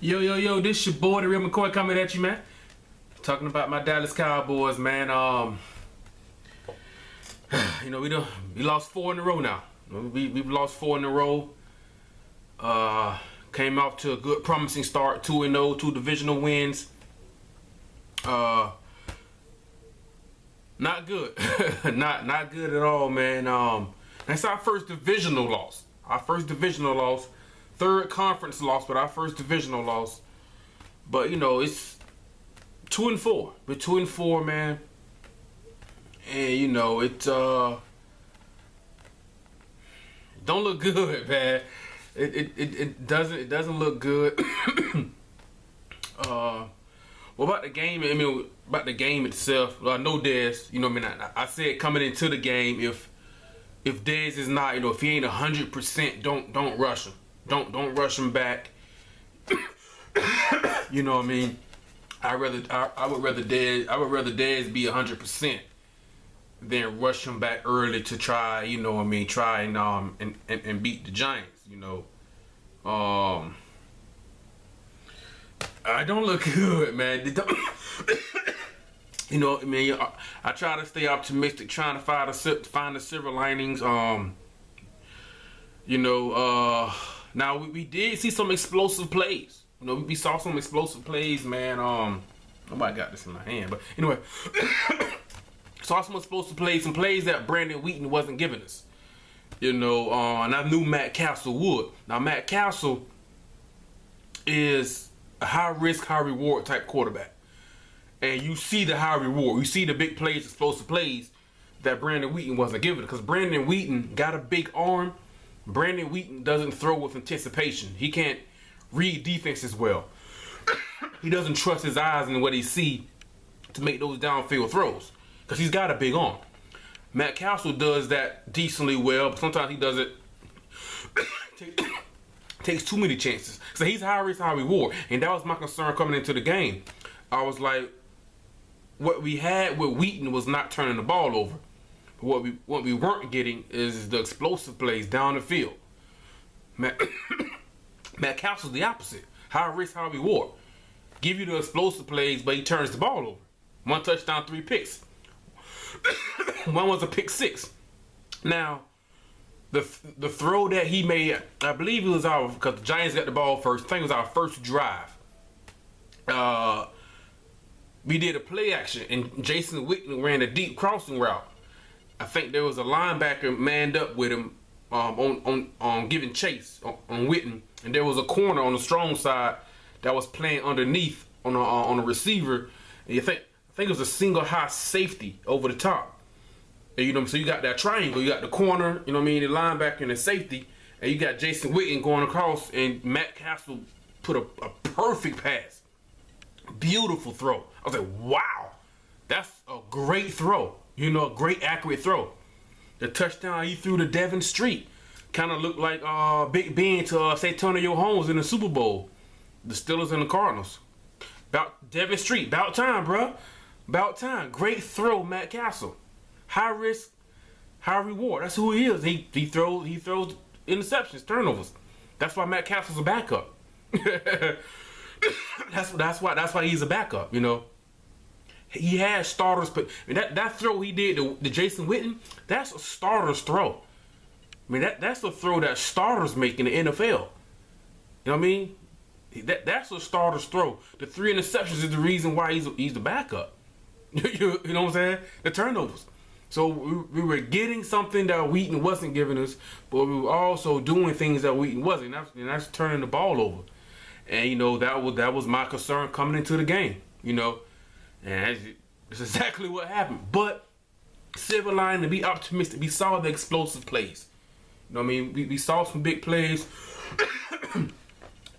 Yo, this your boy, the real McCoy, coming at you, man. Talking about my Dallas Cowboys, man. We lost 4 in a row now. We've lost 4 in a row. Came off to a good, promising start, 2-0, 2 divisional wins. Not good, not good at all, man. That's our first divisional loss. Third conference loss, but our first divisional loss. But you know, it's 2-4. We're 2-4, man. And you know, it don't look good, man. It doesn't look good. What about the game? I mean, about the game itself. I know Dez. You know, what I mean, I said coming into the game, if Dez is not, if he ain't 100%, don't rush him. Don't rush him back. You know what I mean? I would rather Dez be 100% than rush him back early to try. You know what I mean? Try and beat the Giants. You know. I don't look good, man. You know, I mean, I try to stay optimistic, trying to find the silver linings. Now we did see some explosive plays. You know, we saw some explosive plays, man. Nobody got this in my hand, but anyway, saw some explosive plays, some plays that Brandon Wheaton wasn't giving us. You know, and I knew Matt Castle would. Now Matt Castle is a high risk, high reward type quarterback. And you see the high reward. You see the big plays, explosive plays that Brandon Wheaton wasn't giving. Because Brandon Wheaton got a big arm. Brandon Wheaton doesn't throw with anticipation. He can't read defenses well. He doesn't trust his eyes and what he see to make those downfield throws. Because he's got a big arm. Matt Castle does that decently well, but sometimes he does it takes too many chances. So he's high risk, high reward. And that was my concern coming into the game. I was like, what we had with Wheaton was not turning the ball over. But what we weren't getting is the explosive plays down the field. Matt Castle's the opposite. High risk, high reward. Give you the explosive plays, but he turns the ball over. 1 touchdown, 3 picks. One was a pick 6. Now, the throw that he made, I believe it was because the Giants got the ball first. I think it was our first drive. We did a play action, and Jason Witten ran a deep crossing route. I think there was a linebacker manned up with him on giving chase on Witten, and there was a corner on the strong side that was playing underneath on a receiver. And I think it was a single high safety over the top. And, you know, so you got that triangle. You got the corner, you know what I mean, the linebacker and the safety, and you got Jason Witten going across, and Matt Castle put a perfect pass. Beautiful throw. I was like, wow, that's a great throw. You know, a great accurate throw. The touchdown he threw to Devin Street kind of looked like Big Ben to Santonio Holmes in the Super Bowl. The Steelers and the Cardinals. About Devin Street. About time, bro. About time. Great throw, Matt Castle. High risk, high reward. That's who he is. He throws interceptions, turnovers. That's why Matt Castle's a backup. That's why he's a backup, you know. He has starters, but I mean, that throw he did to Jason Witten, that's a starter's throw. I mean, that's a throw that starters make in the NFL. You know what I mean? That's a starter's throw. The 3 interceptions is the reason why he's the backup. You know what I'm saying? The turnovers. So we were getting something that Wheaton wasn't giving us, but we were also doing things that Wheaton wasn't. And that's turning the ball over. And you know, that was my concern coming into the game. You know, and that's exactly what happened. But silver lining, to be optimistic, we saw the explosive plays. You know what I mean? We saw some big plays. We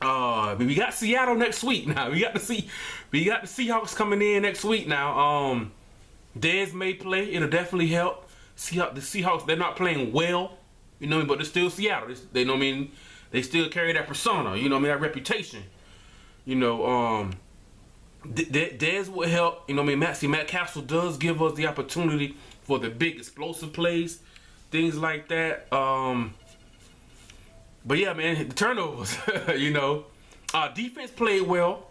got Seattle next week now. We got the Seahawks coming in next week now. Dez may play. It'll definitely help. The Seahawks, they're not playing well, you know, but they're still Seattle. They know what I mean. They still carry that persona, you know what I mean, that reputation. You know, Dez will help. You know what I mean. Matt Castle does give us the opportunity for the big explosive plays, things like that. But yeah, man, the turnovers, you know. Defense played well.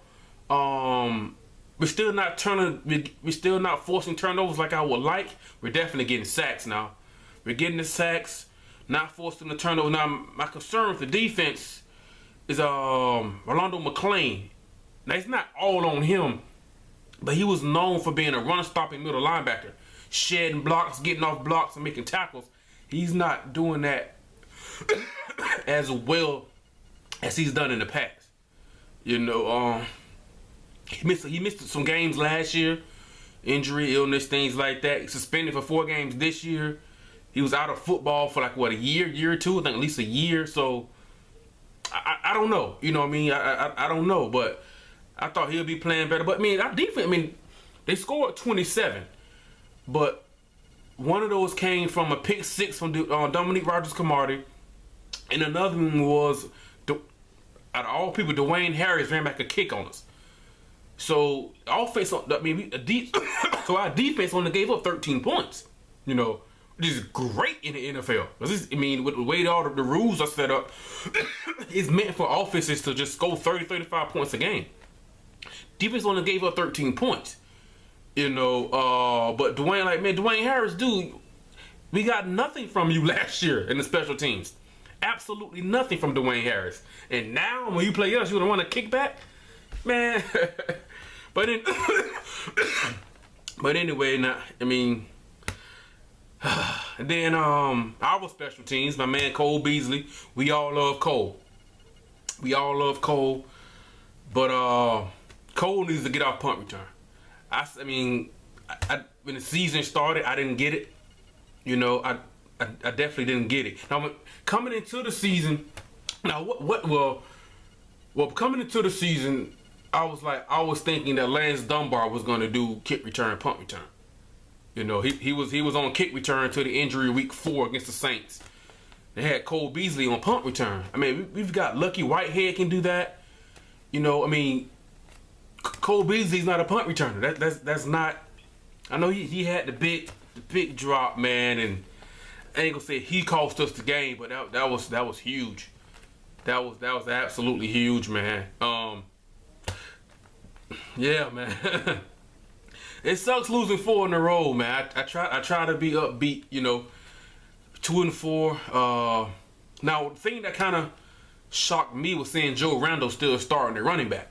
We're still not we're still not forcing turnovers like I would like. We're definitely getting sacks now. We're getting the sacks, not forcing the turnover. Now my concern with the defense is Rolando McClain. Now it's not all on him, but he was known for being a run-stopping middle linebacker, shedding blocks, getting off blocks, and making tackles. He's not doing that as well as he's done in the past. You know, he missed some games last year, injury, illness, things like that. Suspended for 4 games this year. He was out of football for like what, a year or two, I think at least a year. So I don't know. You know what I mean? I don't know, but I thought he'll be playing better. But I mean, our defense. I mean, they scored 27, but one of those came from a pick 6 from Dominique Rodgers-Cromartie, and another one was, out of all people, Dwayne Harris ran back a kick on us. So offense, I mean, so our defense only gave up 13 points. You know, which is great in the NFL. I mean, with the way all the rules are set up, it's meant for offenses to just score 30, 35 points a game. Defense only gave up 13 points. You know, but Dwayne Harris, dude, we got nothing from you last year in the special teams. Absolutely nothing from Dwayne Harris. And now when you play us, you don't want to kick back? Man. But anyway, now, I mean, and then our special teams, my man Cole Beasley, we all love Cole. But Cole needs to get off punt return. I mean, when the season started, I didn't get it. You know, I definitely didn't get it. Now, coming into the season, coming into the season, I was thinking that Lance Dunbar was going to do kick return, punt return. You know, he was on kick return to the injury week 4 against the Saints. They had Cole Beasley on punt return. I mean, we've got Lucky Whitehead can do that. You know, I mean, Cole Beasley's not a punt returner. That's not. I know he had the big drop, man, and I ain't gonna say he cost us the game, but that was huge. That was absolutely huge, man. Yeah, man. It sucks losing 4 in a row, man. I try to be upbeat, you know. 2 and 4. Now the thing that kind of shocked me was seeing Joe Randall still starting at running back.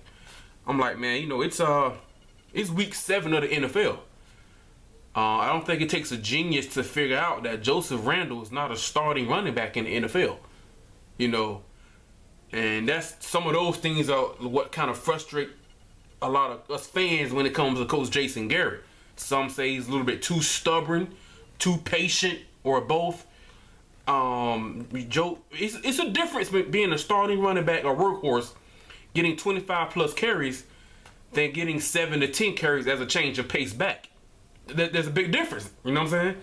I'm like, man, you know, it's week 7 of the NFL. I don't think it takes a genius to figure out that Joseph Randall is not a starting running back in the NFL. You know, and that's some of those things are what kind of frustrate a lot of us fans when it comes to Coach Jason Garrett. Some say he's a little bit too stubborn, too patient, or both. Joe, it's a difference between being a starting running back or workhorse, getting 25 plus carries, than getting 7 to 10 carries as a change of pace back. There's a big difference. You know what I'm saying?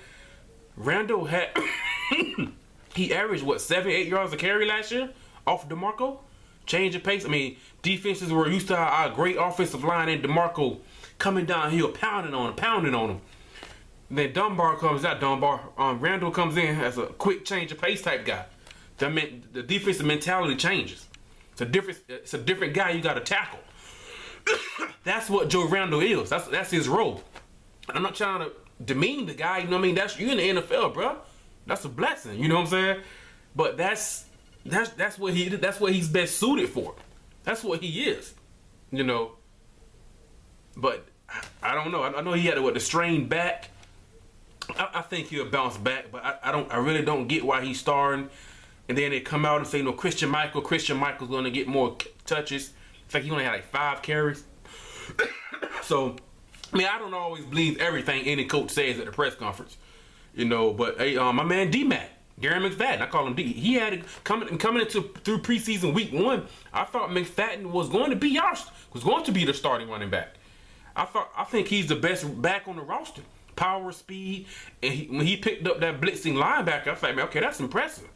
Randall had he averaged what, 7-8 yards a carry last year off DeMarco. Change of pace. I mean, defenses were used to our great offensive line and DeMarco coming downhill, pounding on him. Then Randall comes in as a quick change of pace type guy. That meant the defensive mentality changes. It's a different guy you got to tackle. That's what Joe Randall is. That's his role. I'm not trying to demean the guy. You know what I mean? You in the NFL, bro. That's a blessing. You know what I'm saying? But that's what he. That's what he's best suited for. That's what he is. You know. But I don't know. I know he had the strained back. I think he'll bounce back, but I really don't get why he's starting. And then they come out and say, no, Christian Michael's going to get more touches. In fact, he only had like 5 carries. So, I mean, I don't always believe everything any coach says at the press conference, you know. But hey, my man D-Mac, Gary McFadden, I call him D. He had it coming into through preseason week 1. I thought McFadden was going to be the starting running back. I think he's the best back on the roster. Power, speed, and when he picked up that blitzing linebacker, I was like, man, okay, that's impressive.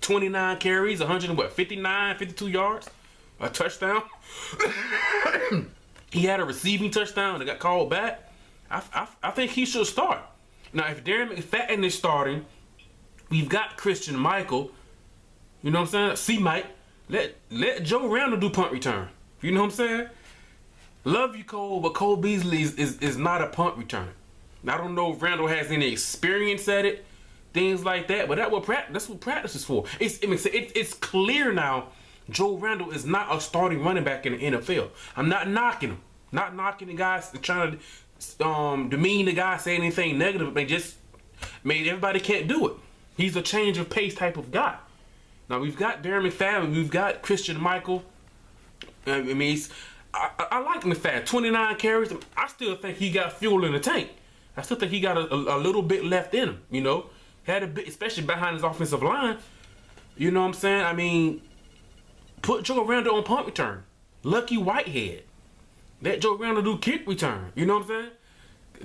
29 carries, 52 yards, a touchdown. He had a receiving touchdown that got called back. I think he should start. Now, if Darren McFadden is starting, we've got Christian Michael. You know what I'm saying? C-Mike. Let Joe Randall do punt return. You know what I'm saying? Love you, Cole, but Cole Beasley is not a punt returner. I don't know if Randall has any experience at it, things like that, but that's what practice is for. It's clear now Joe Randall is not a starting running back in the NFL. I'm not knocking him. Not knocking the guys, trying to demean the guy, say anything negative. Everybody can't do it. He's a change of pace type of guy. Now, we've got Darren McFadden, we've got Christian Michael. I like McFadden. 29 carries. I still think he got fuel in the tank. I still think he got a little bit left in him, you know. Had a bit, especially behind his offensive line. You know what I'm saying? I mean, put Joe Randall on punt return. Lucky Whitehead. Let Joe Randall do kick return. You know what I'm saying?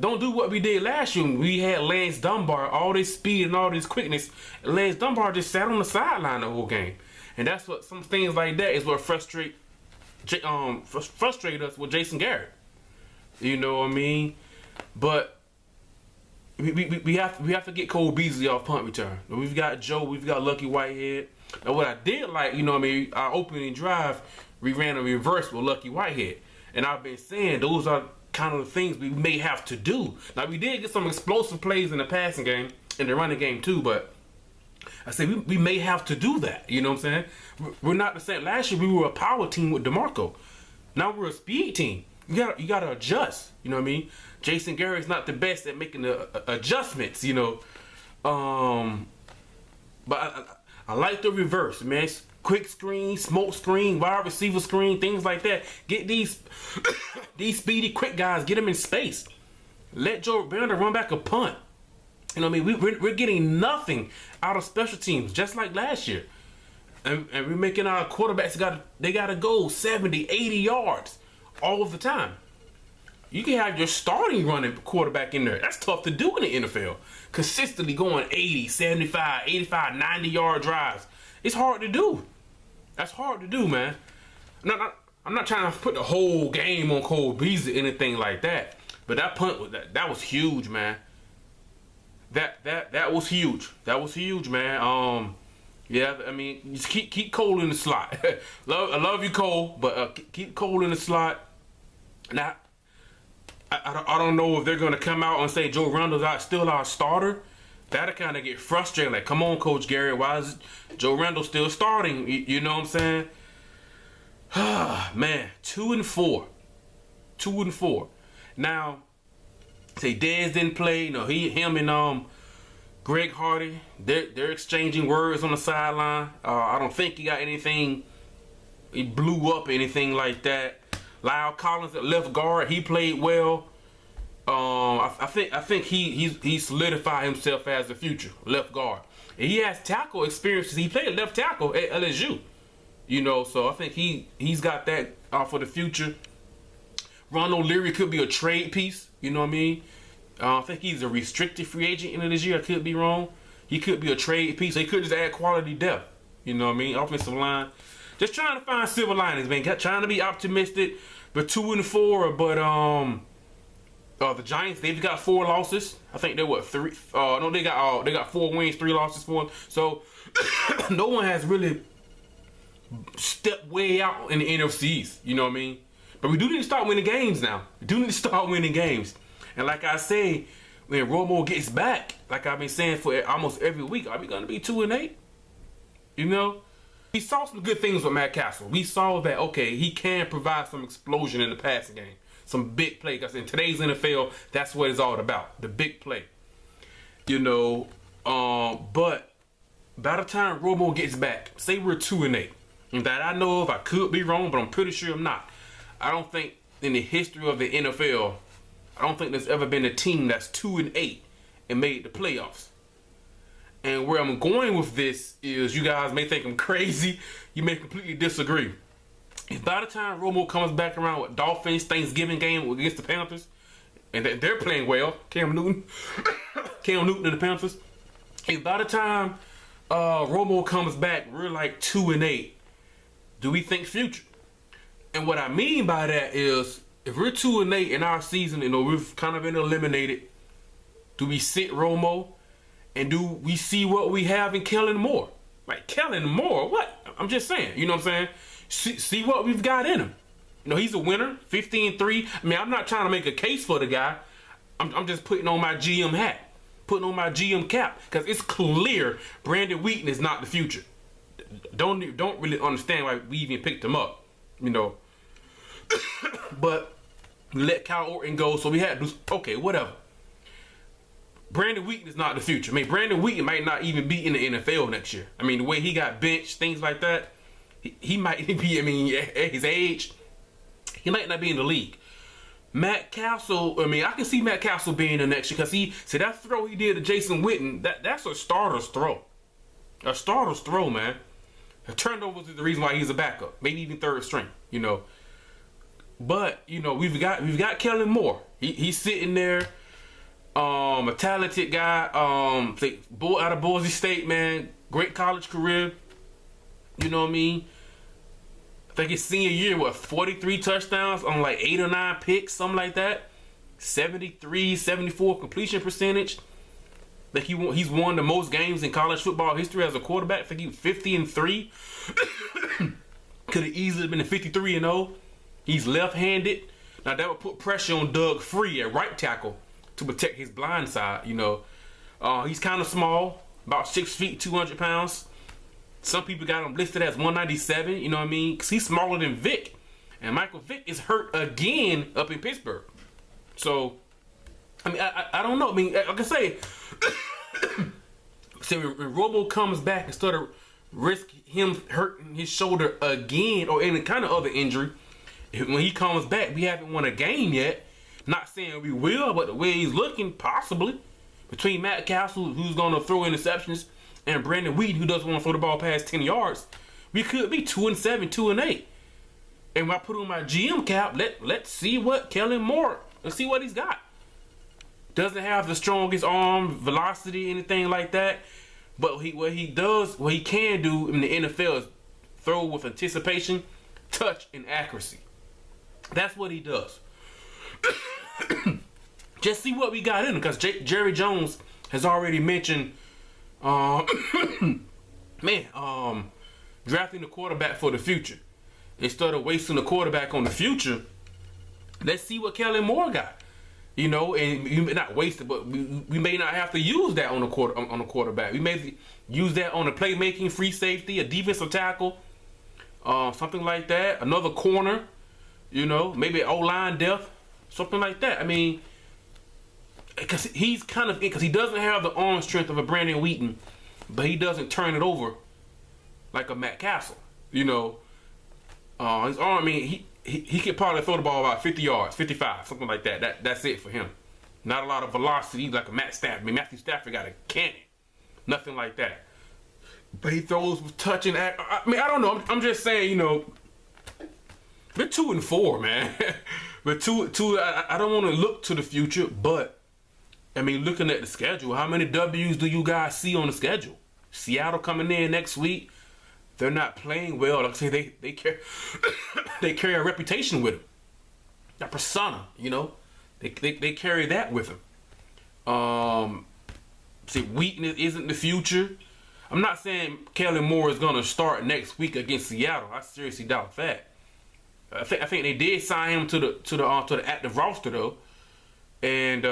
Don't do what we did last year. We had Lance Dunbar, all this speed and all this quickness. Lance Dunbar just sat on the sideline the whole game. And that's what some things like that is what frustrate us with Jason Garrett. You know what I mean? But we have to get Cole Beasley off punt return. We've got Joe, we've got Lucky Whitehead. Now what I did like, you know what I mean, our opening drive, we ran a reverse with Lucky Whitehead. And I've been saying those are kind of the things we may have to do. Now we did get some explosive plays in the passing game, in the running game too, but I say we may have to do that. You know what I'm saying? We're not the same. Last year we were a power team with DeMarco. Now we're a speed team. You gotta adjust. You know what I mean? Jason Garrett's not the best at making the adjustments. You know, but I like the reverse, man. Quick screen, smoke screen, wide receiver screen, things like that. Get these speedy, quick guys. Get them in space. Let Joe Randall run back a punt. You know what I mean? We're getting nothing out of special teams, just like last year. And we're making our quarterbacks gotta go 70, 80 yards all of the time. You can have your starting running quarterback in there. That's tough to do in the NFL. Consistently going 80, 75, 85, 90-yard drives. It's hard to do. That's hard to do, man. I'm not trying to put the whole game on Cole Beasley or anything like that. But that punt that was huge, man. That was huge. That was huge, man. Yeah, I mean, just keep Cole in the slot. I love you, Cole, but keep Cole in the slot. Now, I don't know if they're gonna come out and say Joe Randall's still our starter. That'll kind of get frustrating. Like, come on, Coach Garrett, why is Joe Randall still starting? You know what I'm saying? Man, 2-4. 2-4. Now, say Dez didn't play. You know, him and Greg Hardy, they're exchanging words on the sideline. I don't think he got anything. He blew up anything like that. Lyle Collins at left guard, he played well. I think he solidified himself as the future left guard. And he has tackle experiences. He played left tackle at LSU. You know, so I think he's got that for the future. Ron O'Leary could be a trade piece. You know what I mean? I think he's a restricted free agent in this year. I could be wrong. He could be a trade piece. They could just add quality depth. You know what I mean? Offensive line. Just trying to find silver linings, man. Trying to be optimistic. But 2-4. But the Giants, they've got 4 losses. I think they're what, 3? No, they got 4 wins, 3 losses for them. So no one has really stepped way out in the NFCs. You know what I mean? But we do need to start winning games now. We do need to start winning games. And like I say, when Romo gets back, like I've been saying for almost every week, are we going to be 2-8? You know? We saw some good things with Matt Castle. We saw that, okay, he can provide some explosion in the passing game. Some big play. Because in today's NFL, that's what it's all about. The big play. You know, but by the time Romo gets back, say we're 2-8. And that I know of, I could be wrong, but I'm pretty sure I'm not. I don't think in the history of the NFL, I don't think there's ever been a team that's 2-8 and made the playoffs. And where I'm going with this is, you guys may think I'm crazy. You may completely disagree. If by the time Romo comes back around with Dolphins Thanksgiving game against the Panthers, and they're playing well, Cam Newton and the Panthers. If by the time Romo comes back, we're like 2-8, do we think future? And what I mean by that is, if we're 2-8 in our season, you know, we've kind of been eliminated, do we sit Romo? And do we see what we have in Kellen Moore? Like, Kellen Moore, what? I'm just saying, you know what I'm saying? See what we've got in him. You know, he's a winner, 15-3. I mean, I'm not trying to make a case for the guy. I'm just putting on my GM hat, putting on my GM cap, because it's clear Brandon Wheaton is not the future. Don't really understand why we even picked him up, you know. But we let Kyle Orton go, so we had to do, okay, whatever. Brandon Wheaton is not the future. I mean, Brandon Wheaton might not even be in the NFL next year. I mean, the way he got benched, things like that, he might be, I mean, at his age, he might not be in the league. Matt Castle, I mean, I can see Matt Castle being the next year, because see that throw he did to Jason Witten, that's a starter's throw. A starter's throw, man. Turnovers is the reason why he's a backup, maybe even third string, you know. But, you know, we've got Kellen Moore. He's sitting there, a talented guy, out of Boise State, man. Great college career. You know what I mean? I think his senior year, 43 touchdowns on like 8 or 9 picks, something like that. 73, 74 completion percentage. I think he's won the most games in college football history as a quarterback. I think he was 50-3. Could have easily been a 53-0. He's left-handed. Now that would put pressure on Doug Free at right tackle to protect his blind side, you know. He's kind of small, about 6 feet, 200 pounds. Some people got him listed as 197, you know what I mean? Because he's smaller than Vic. And Michael Vick is hurt again up in Pittsburgh. So, I mean, I don't know. I mean, like I say, when Romo comes back instead of risk him hurting his shoulder again or any kind of other injury, when he comes back, we haven't won a game yet. Not saying we will, but the way he's looking, possibly. Between Matt Castle, who's going to throw interceptions, and Brandon Wheaton, who doesn't want to throw the ball past 10 yards, we could be 2-7, 2-8. And when I put on my GM cap, let's see what Kellen Moore, let's see what he's got. Doesn't have the strongest arm, velocity, anything like that. But what he can do in the NFL is throw with anticipation, touch, and accuracy. That's what he does. Just see what we got in him, because Jerry Jones has already mentioned, drafting the quarterback for the future. Instead of wasting the quarterback on the future, let's see what Kellen Moore got. You know, and you may not waste it, but we may not have to use that on a quarterback. We may use that on a playmaking free safety, a defensive tackle, something like that. Another corner, you know, maybe O-line depth, something like that. I mean, because he doesn't have the arm strength of a Brandon Wheaton, but he doesn't turn it over like a Matt Castle. You know, his arm. I mean, he could probably throw the ball about 50 yards, 55, something like that. That's it for him. Not a lot of velocity like a Matt Stafford. I mean, Matthew Stafford got a cannon. Nothing like that. But he throws with touch and act. I mean, I don't know. I'm just saying, you know, we're 2-4, man. We're two. I don't want to look to the future, but I mean, looking at the schedule, how many W's do you guys see on the schedule? Seattle coming in next week. They're not playing well. Like I say, they carry they carry a reputation with them. That persona, you know, they carry that with them. See, Wheaton isn't the future. I'm not saying Kellen Moore is gonna start next week against Seattle. I seriously doubt that. I think they did sign him to the active roster though. And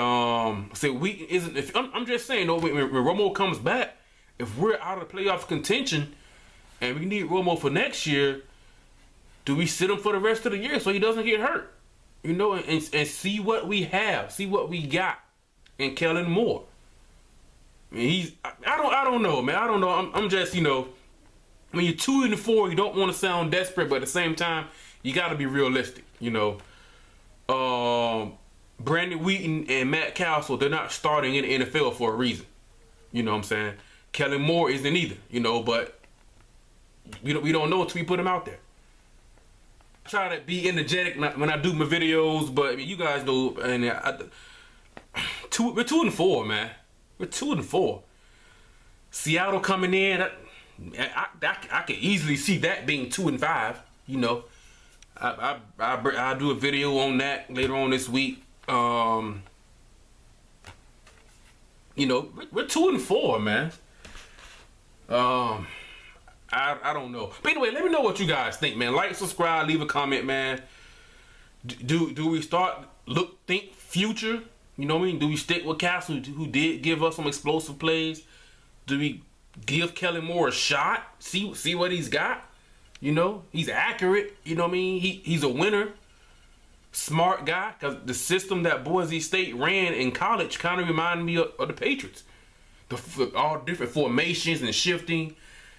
see, Wheaton isn't. I'm just saying though, when Romo comes back, if we're out of the playoff contention and we need Romo for next year, do we sit him for the rest of the year so he doesn't get hurt? You know, and see what we have, see what we got in Kellen Moore. I mean, I don't know, man. I don't know. I'm just, you know, when you're 2-4, you don't want to sound desperate, but at the same time, you got to be realistic. You know, Brandon Wheaton and Matt Castle, they're not starting in the NFL for a reason. You know what I'm saying? Kellen Moore isn't either. You know, but we don't know until we put him out there. I try to be energetic when I do my videos, but I mean, you guys know, and we're 2-4, man. We're 2-4. Seattle coming in, I could easily see that being 2-5. You know, I'll do a video on that later on this week. You know, we're 2-4, man. I don't know. But anyway, let me know what you guys think, man. Like, subscribe, leave a comment, man. Do we think future? You know what I mean? Do we stick with Castle, who did give us some explosive plays? Do we give Kellen Moore a shot? See what he's got? You know, he's accurate. You know what I mean? He's a winner, smart guy. Because the system that Boise State ran in college kind of reminded me of the Patriots. All different formations and shifting.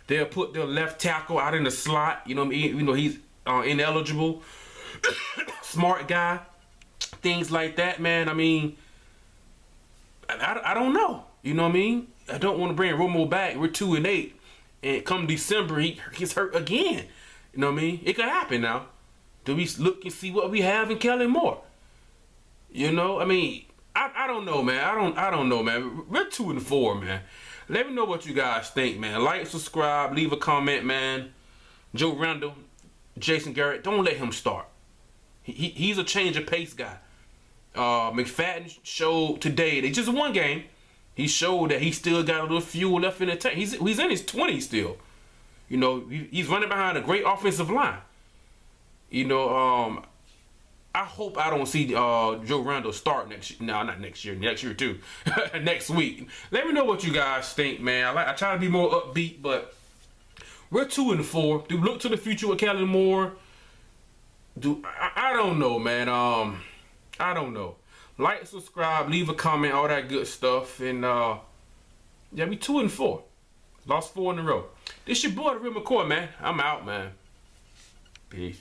They'll put their left tackle out in the slot. You know what I mean? You know, he's ineligible. Smart guy. Things like that, man. I mean, I don't know. You know what I mean? I don't want to bring Romo back. We're 2-8, and come December he gets hurt again. You know what I mean? It could happen now. Do we look and see what we have in Kellen Moore? You know, I mean, I don't know, man. I don't know, man. We're 2-4, man. Let me know what you guys think, man. Like, subscribe, leave a comment, man. Joe Randall, Jason Garrett, don't let him start. He's a change of pace guy. McFadden showed today, they just one game, he showed that he still got a little fuel left in the tank. He's in his 20s still. You know, he's running behind a great offensive line. You know, I hope I don't see Joe Randall start next year too. Next week. Let me know what you guys think, man. I try to be more upbeat, but we're 2-4. Do we look to the future with Kellen Moore? I don't know, man. I don't know. Like, subscribe, leave a comment, all that good stuff. And yeah, we 2-4. Lost 4 in a row. This your boy, The Real McCoy, man. I'm out, man. Peace.